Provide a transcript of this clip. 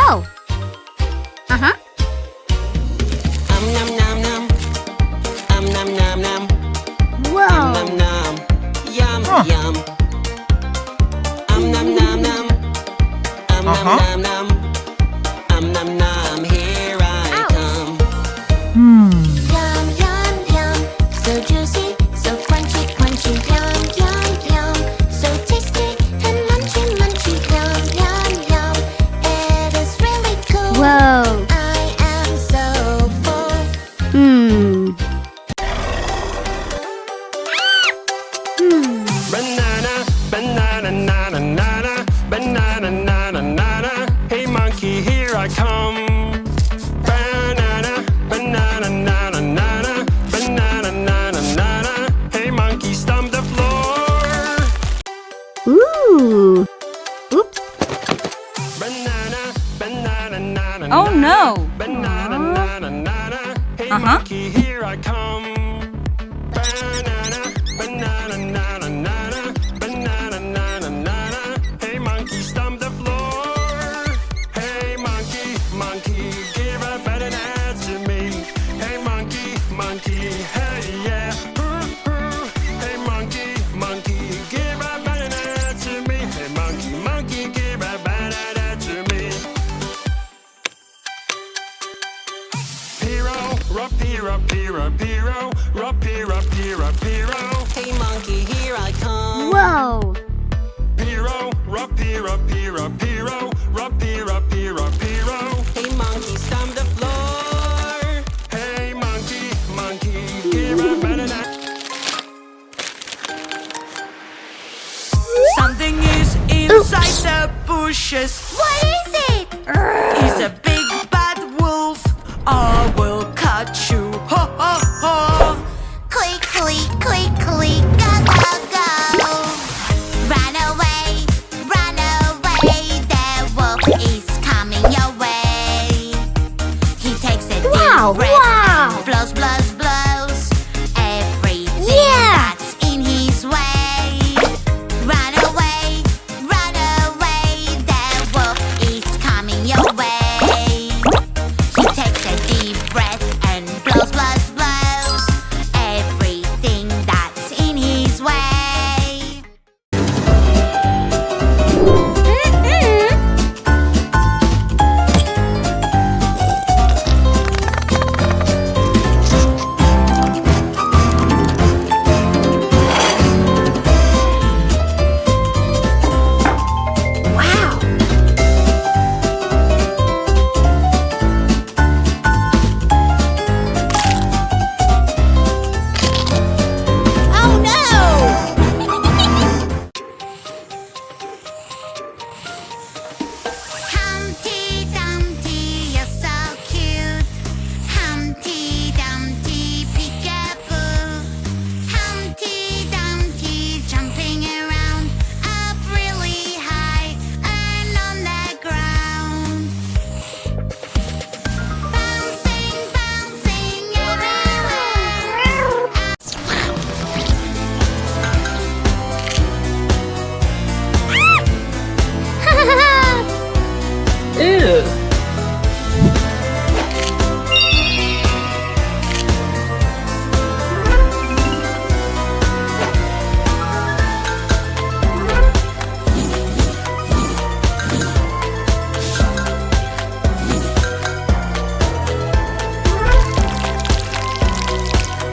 Oh. Uh-huh. Nom nom nom. Nom nom nom. Whoa. Nom nom. Yum yum. Nom nom nom. Nom nom nom. Nom nom. Here I come. Yum, yum, yum. So juicy, so crunchy, crunchy. Yum, yum, yum. So tasty and munchy, munchy. Yum, yum, yum. It is really cool. Whoa. I am so full. Banana, banana, nana, nana. Banana, nana, nana. Hey monkey, here I come. Banana, banana, nana, nana. Banana, nana, nana. Hey monkey, stomp the floor. Ooh. Oops. Banana, banana, nana, Oh no! banana, nana, nana. Hey monkey, here I come. Banana, banana, nana, nana. Banana, nana, nana. Hey monkey, stomp the floor. Hey monkey, monkey, give a banana to me. Hey monkey, monkey, hey yeah. Hey monkey, monkey, give a banana to me. Hey monkey, monkey, give a banana to me. Piro, rapiro, piro, piro, rapiro, piro, piro. Hey monkey, here I come. Whoa. Piro, rapiro, piro, piro, rapiro, piro, piro. Hey monkey, stomp the floor. Hey monkey, monkey, give a banana. Something is inside the bushes. What is it? It's a big bad wolf. I will catch you. Ho ho ho! Quickly, quickly, go, go, go. Run away, the wolf is coming your way. He takes a Wow, deep breath wow. and blows, blows, blows everything Yeah. that's in his way. Run away, the wolf is coming your way. He takes a deep breath and blows, blows, blows everything that's in his way. Wow. Oh no! Humpty Dumpty, you're so cute. Humpty Dumpty, peekaboo. Humpty Dumpty, jumping around up really high and on the ground. Bouncing, bouncing everywhere. Ew.